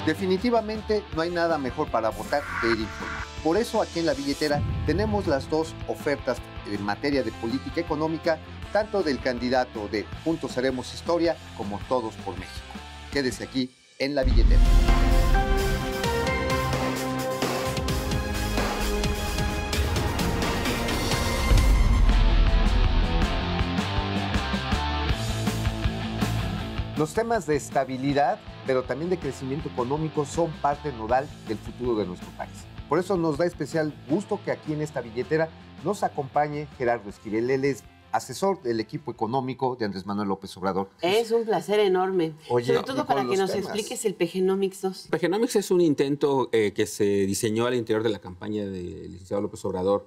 Definitivamente no hay nada mejor para votar que ir informado. Por eso aquí en La Billetera tenemos las dos ofertas en materia de política económica, tanto del candidato de Juntos Haremos Historia como Todos por México. Quédese aquí en La Billetera. Los temas de estabilidad, pero también de crecimiento económico, son parte nodal del futuro de nuestro país. Por eso nos da especial gusto que aquí en esta billetera nos acompañe Gerardo Esquivel. Él es asesor del equipo económico de Andrés Manuel López Obrador. Es un placer enorme. Oye, sobre todo para que nos expliques el PGnomics 2. PGnomics es un intento que se diseñó al interior de la campaña del licenciado López Obrador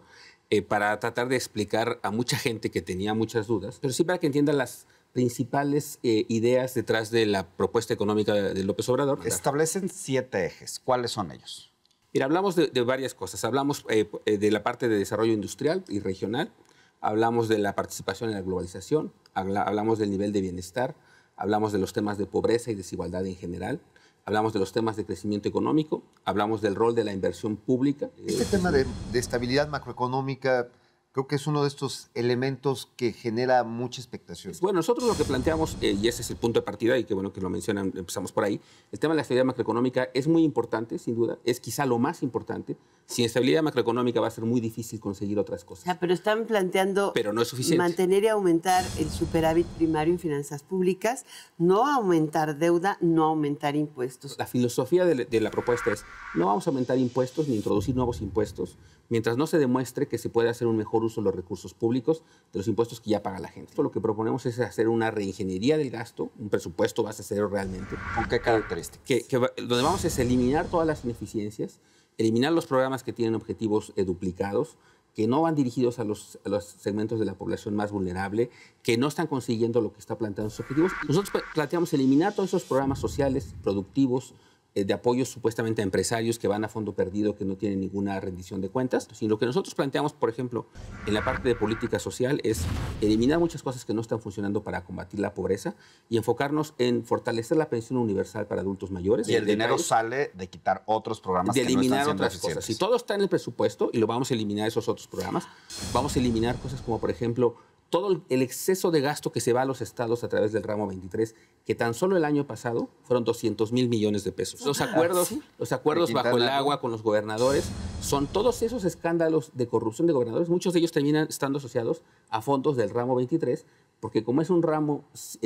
para tratar de explicar a mucha gente que tenía muchas dudas, pero sí para que entiendan las principales ideas detrás de la propuesta económica de López Obrador. Establecen 7 ejes. ¿Cuáles son ellos? Mira, hablamos de varias cosas. Hablamos de la parte de desarrollo industrial y regional, hablamos de la participación en la globalización, hablamos del nivel de bienestar, hablamos de los temas de pobreza y desigualdad en general, hablamos de los temas de crecimiento económico, hablamos del rol de la inversión pública. Este tema de estabilidad macroeconómica creo que es uno de estos elementos que genera mucha expectación. Bueno, nosotros lo que planteamos, y ese es el punto de partida, y qué bueno que lo mencionan, empezamos por ahí, el tema de la estabilidad macroeconómica es muy importante, sin duda, es quizá lo más importante. Sin estabilidad macroeconómica va a ser muy difícil conseguir otras cosas. O sea, pero están planteando pero no es suficiente. Mantener y aumentar el superávit primario en finanzas públicas, no aumentar deuda, no aumentar impuestos. La filosofía de la propuesta es, no vamos a aumentar impuestos ni introducir nuevos impuestos, mientras no se demuestre que se puede hacer un mejor uso de los recursos públicos, de los impuestos que ya paga la gente. Esto lo que proponemos es hacer una reingeniería del gasto, un presupuesto base cero realmente. ¿Con qué características? Donde vamos es eliminar todas las ineficiencias, eliminar los programas que tienen objetivos duplicados, que no van dirigidos a los segmentos de la población más vulnerable, que no están consiguiendo lo que está planteando sus objetivos. Nosotros planteamos eliminar todos esos programas sociales, productivos, de apoyos supuestamente a empresarios que van a fondo perdido, que no tienen ninguna rendición de cuentas. Y lo que nosotros planteamos, por ejemplo, en la parte de política social es eliminar muchas cosas que no están funcionando para combatir la pobreza y enfocarnos en fortalecer la pensión universal para adultos mayores. Y el dinero sale de quitar otros programas de que no están eliminar siendo otras eficientes. cosas. Si todo está en el presupuesto y lo vamos a eliminar esos otros programas, vamos a eliminar cosas como, por ejemplo, todo el exceso de gasto que se va a los estados a través del ramo 23, que tan solo el año pasado fueron 200,000 millones de pesos. Los acuerdos bajo el agua con los gobernadores son todos esos escándalos de corrupción de gobernadores. Muchos de ellos terminan estando asociados a fondos del ramo 23, porque como es un ramo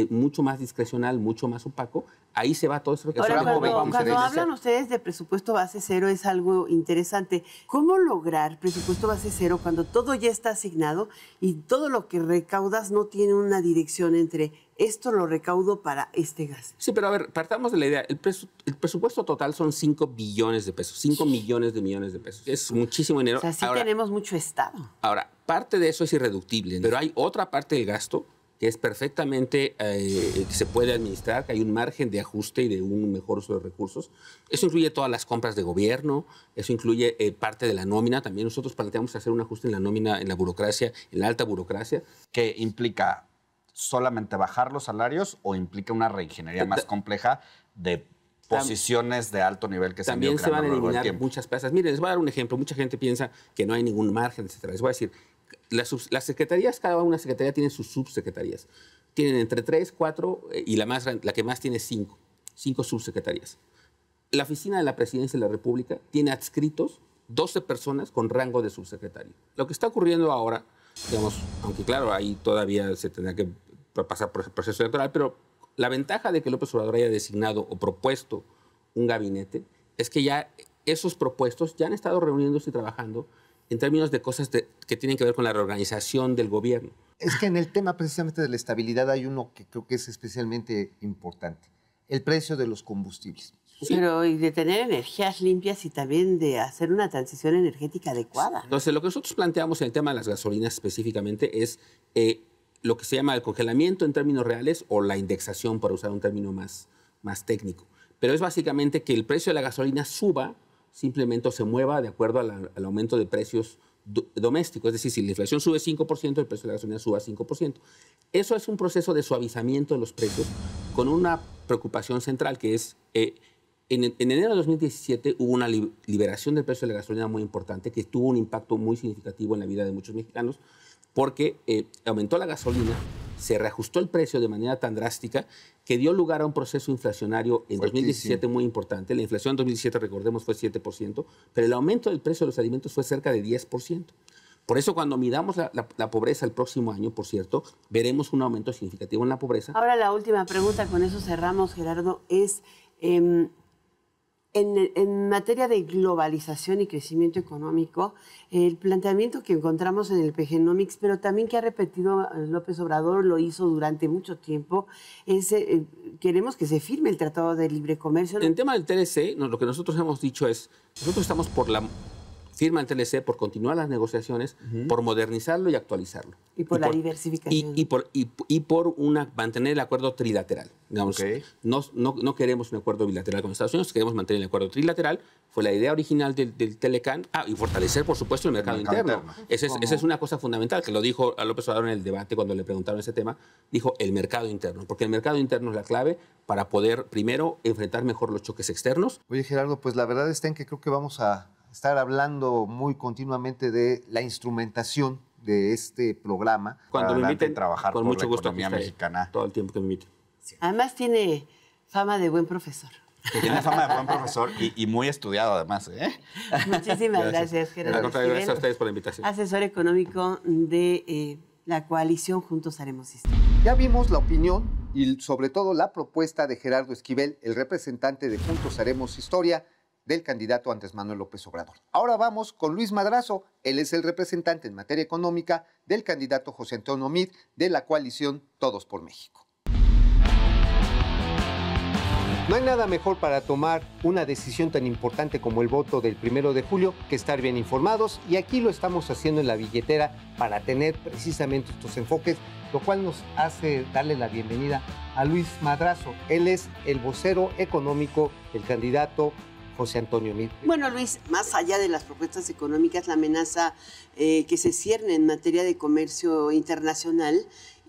mucho más discrecional, mucho más opaco, ahí se va todo eso. Ahora, cuando hablan ustedes de presupuesto base cero es algo interesante. ¿Cómo lograr presupuesto base cero cuando todo ya está asignado y todo lo que recaudas no tiene una dirección entre esto lo recaudo para este gasto? Sí, pero a ver, partamos de la idea. El presupuesto total son 5 billones de pesos, 5 millones de millones de pesos. Es muchísimo dinero. O sea, sí tenemos mucho Estado. Ahora, parte de eso es irreductible, pero hay otra parte del gasto que es perfectamente, que se puede administrar, que hay un margen de ajuste y de un mejor uso de recursos. Eso incluye todas las compras de gobierno, eso incluye parte de la nómina. También nosotros planteamos hacer un ajuste en la nómina, en la burocracia, en la alta burocracia. ¿Qué implica solamente bajar los salarios o implica una reingeniería más compleja de posiciones de alto nivel que se han ido creando a lo largo del tiempo? También se van a eliminar muchas plazas. Miren, les voy a dar un ejemplo. Mucha gente piensa que no hay ningún margen, etcétera. Les voy a decir, las secretarías, cada una secretaría tiene sus subsecretarías. Tienen entre 3, 4 y la que más tiene 5 subsecretarías. La oficina de la Presidencia de la República tiene adscritos 12 personas con rango de subsecretario. Lo que está ocurriendo ahora, digamos, aunque claro, ahí todavía se tendrá que pasar por el proceso electoral, pero la ventaja de que López Obrador haya designado o propuesto un gabinete es que ya esos propuestos ya han estado reuniéndose y trabajando en términos de cosas que tienen que ver con la reorganización del gobierno. Es que en el tema precisamente de la estabilidad hay uno que creo que es especialmente importante, el precio de los combustibles. Sí. Pero y de tener energías limpias y también de hacer una transición energética adecuada, ¿no? Entonces, lo que nosotros planteamos en el tema de las gasolinas específicamente es lo que se llama el congelamiento en términos reales o la indexación, para usar un término más técnico. Pero es básicamente que el precio de la gasolina suba, simplemente se mueva de acuerdo al aumento de precios domésticos. Es decir, si la inflación sube 5%, el precio de la gasolina suba 5%. Eso es un proceso de suavizamiento de los precios con una preocupación central que es En enero de 2017 hubo una liberación del precio de la gasolina muy importante que tuvo un impacto muy significativo en la vida de muchos mexicanos porque aumentó la gasolina, se reajustó el precio de manera tan drástica que dio lugar a un proceso inflacionario en 2017 muy importante. La inflación en 2017, recordemos, fue 7%, pero el aumento del precio de los alimentos fue cerca de 10%. Por eso cuando midamos la pobreza el próximo año, por cierto, veremos un aumento significativo en la pobreza. Ahora la última pregunta, con eso cerramos, Gerardo, es en materia de globalización y crecimiento económico, el planteamiento que encontramos en el PGenomics, pero también que ha repetido López Obrador, lo hizo durante mucho tiempo, es queremos que se firme el Tratado de Libre Comercio. En el tema del TLC, lo que nosotros hemos dicho es, nosotros estamos por la firma del TLC, por continuar las negociaciones, por modernizarlo y actualizarlo. Y por la diversificación. Y por mantener el acuerdo trilateral. Digamos, no queremos un acuerdo bilateral con Estados Unidos, queremos mantener el acuerdo trilateral. Fue la idea original del Telecan. Y fortalecer, por supuesto, el mercado interno. Esa es una cosa fundamental, que lo dijo a López Obrador en el debate cuando le preguntaron ese tema. Dijo el mercado interno, porque el mercado interno es la clave para poder, primero, enfrentar mejor los choques externos. Oye, Gerardo, pues la verdad está en que creo que vamos a estar hablando muy continuamente de la instrumentación de este programa. Cuando me inviten, trabajar con por mucho la gusto economía mexicana. Todo el tiempo que me inviten. Además tiene fama de buen profesor. Tiene fama de buen profesor y muy estudiado además. Muchísimas gracias, Gerardo. Gracias a ustedes por la invitación. Asesor económico de la coalición Juntos Haremos Historia. Ya vimos la opinión y sobre todo la propuesta de Gerardo Esquivel, el representante de Juntos Haremos Historia, del candidato Andrés Manuel López Obrador. Ahora vamos con Luis Madrazo. Él es el representante en materia económica del candidato José Antonio Meade de la coalición Todos por México. No hay nada mejor para tomar una decisión tan importante como el voto del 1 de julio que estar bien informados, y aquí lo estamos haciendo en La Billetera para tener precisamente estos enfoques, lo cual nos hace darle la bienvenida a Luis Madrazo. Él es el vocero económico del candidato José Antonio Meade. Bueno, Luis, más allá de las propuestas económicas, la amenaza que se cierne en materia de comercio internacional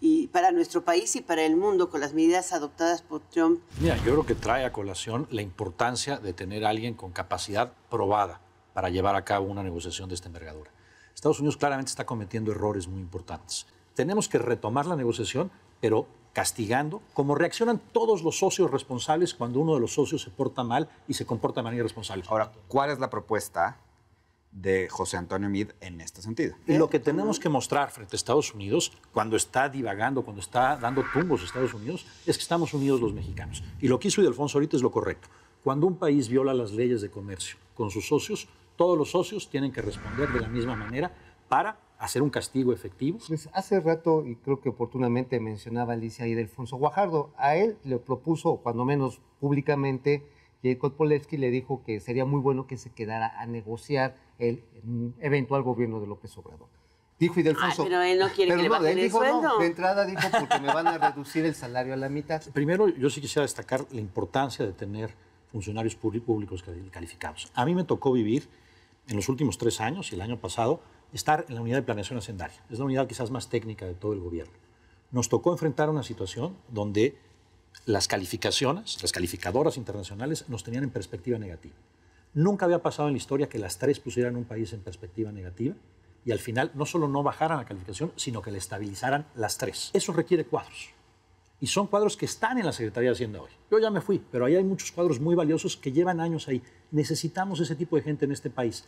y para nuestro país y para el mundo con las medidas adoptadas por Trump. Mira, yo creo que trae a colación la importancia de tener a alguien con capacidad probada para llevar a cabo una negociación de esta envergadura. Estados Unidos claramente está cometiendo errores muy importantes. Tenemos que retomar la negociación, pero castigando, como reaccionan todos los socios responsables cuando uno de los socios se porta mal y se comporta de manera irresponsable. Ahora, ¿cuál es la propuesta de José Antonio Meade en este sentido? Y lo que tenemos que mostrar frente a Estados Unidos, cuando está divagando, cuando está dando tumbos a Estados Unidos, es que estamos unidos los mexicanos. Y lo que hizo Ildefonso ahorita es lo correcto. Cuando un país viola las leyes de comercio con sus socios, todos los socios tienen que responder de la misma manera para hacer un castigo efectivo. Pues hace rato, y creo que oportunamente mencionaba Alicia Ildefonso Guajardo, a él le propuso, cuando menos públicamente, Jacob Polevsky le dijo que sería muy bueno que se quedara a negociar el eventual gobierno de López Obrador. Dijo Ildefonso. Pero él no quiere que le bajen el sueldo. No, de entrada dijo porque me van a reducir el salario a la mitad. Primero, yo sí quisiera destacar la importancia de tener funcionarios públicos calificados. A mí me tocó vivir en los últimos 3 años y el año pasado estar en la unidad de planeación hacendaria. Es la unidad quizás más técnica de todo el gobierno. Nos tocó enfrentar una situación donde las calificaciones, las calificadoras internacionales nos tenían en perspectiva negativa. Nunca había pasado en la historia que las 3 pusieran un país en perspectiva negativa y al final no solo no bajaran la calificación, sino que le estabilizaran las 3. Eso requiere cuadros. Y son cuadros que están en la Secretaría de Hacienda hoy. Yo ya me fui, pero ahí hay muchos cuadros muy valiosos que llevan años ahí. Necesitamos ese tipo de gente en este país.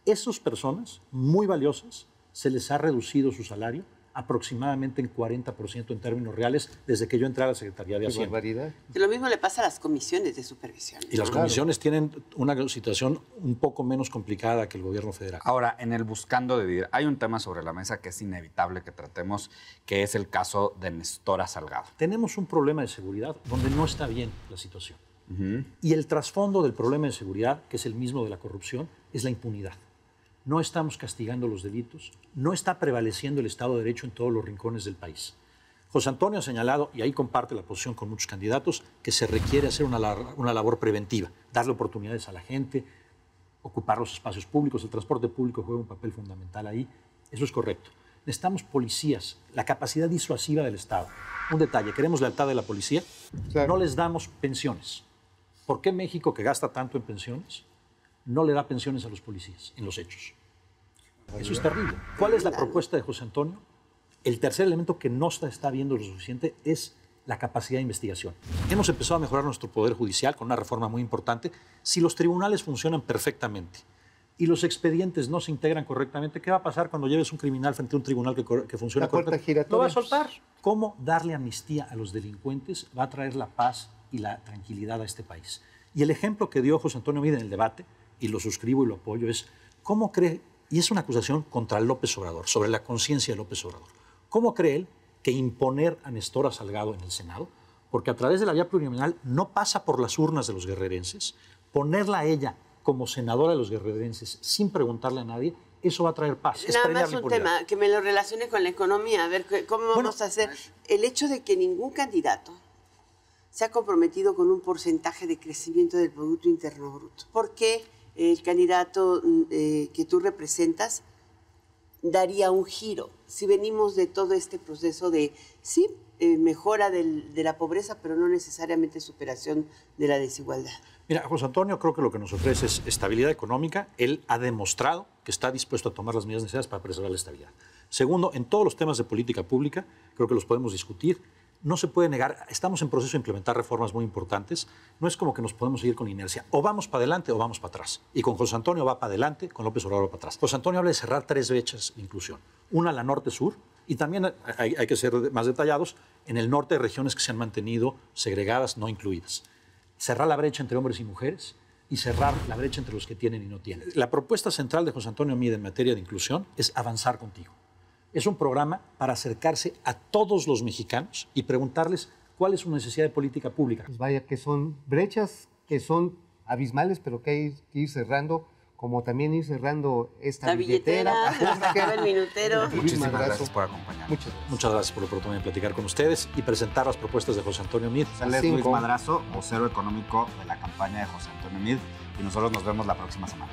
Esas personas muy valiosas se les ha reducido su salario aproximadamente en 40% en términos reales desde que yo entré a la Secretaría de Hacienda. Barbaridad. Lo mismo le pasa a las comisiones de supervisión. Y las comisiones tienen una situación un poco menos complicada que el gobierno federal. Ahora, en el buscando dividir, hay un tema sobre la mesa que es inevitable que tratemos, que es el caso de Nestora Salgado. Tenemos un problema de seguridad donde no está bien la situación. Y el trasfondo del problema de seguridad, que es el mismo de la corrupción, es la impunidad. No estamos castigando los delitos, no está prevaleciendo el Estado de Derecho en todos los rincones del país. José Antonio ha señalado, y ahí comparte la posición con muchos candidatos, que se requiere hacer una labor preventiva, darle oportunidades a la gente, ocupar los espacios públicos, el transporte público juega un papel fundamental ahí, eso es correcto. Necesitamos policías, la capacidad disuasiva del Estado. Un detalle, queremos lealtad de la policía, no les damos pensiones. ¿Por qué México, que gasta tanto en pensiones, no le da pensiones a los policías en los hechos? Eso es terrible. ¿Cuál es la propuesta de José Antonio? El tercer elemento que no se está viendo lo suficiente es la capacidad de investigación. Hemos empezado a mejorar nuestro poder judicial con una reforma muy importante. Si los tribunales funcionan perfectamente y los expedientes no se integran correctamente, ¿qué va a pasar cuando lleves un criminal frente a un tribunal que funcione correctamente? Lo va a soltar. ¿Cómo darle amnistía a los delincuentes va a traer la paz y la tranquilidad a este país? Y el ejemplo que dio José Antonio Meade en el debate, y lo suscribo y lo apoyo, es cómo cree, y es una acusación contra López Obrador, sobre la conciencia de López Obrador, ¿cómo cree él que imponer a Nestora Salgado en el Senado, porque a través de la vía plurinominal no pasa por las urnas de los guerrerenses, ponerla a ella como senadora de los guerrerenses sin preguntarle a nadie, eso va a traer paz. Nada más un tema, que me lo relacione con la economía, a ver cómo vamos a hacer. El hecho de que ningún candidato se ha comprometido con un porcentaje de crecimiento del Producto Interno Bruto. ¿Por qué el candidato que tú representas daría un giro? Si venimos de todo este proceso de, sí, mejora de la pobreza, pero no necesariamente superación de la desigualdad. Mira, José Antonio creo que lo que nos ofrece es estabilidad económica. Él ha demostrado que está dispuesto a tomar las medidas necesarias para preservar la estabilidad. Segundo, en todos los temas de política pública, creo que los podemos discutir. No se puede negar, estamos en proceso de implementar reformas muy importantes. No es como que nos podemos seguir con inercia. O vamos para adelante o vamos para atrás. Y con José Antonio va para adelante, con López Obrador va para atrás. José Antonio habla de cerrar 3 brechas de inclusión. Una, la norte-sur, y también hay que ser más detallados, en el norte hay regiones que se han mantenido segregadas, no incluidas. Cerrar la brecha entre hombres y mujeres y cerrar la brecha entre los que tienen y no tienen. La propuesta central de José Antonio Meade en materia de inclusión es Avanzar Contigo. Es un programa para acercarse a todos los mexicanos y preguntarles cuál es su necesidad de política pública. Pues vaya, que son brechas que son abismales, pero que hay que ir cerrando, como también ir cerrando esta billetera. El minutero. Muchísimas gracias por acompañarnos. Muchas gracias por la oportunidad de platicar con ustedes y presentar las propuestas de José Antonio Meade. Él es Luis Madrazo, vocero económico de la campaña de José Antonio Meade, y nosotros nos vemos la próxima semana.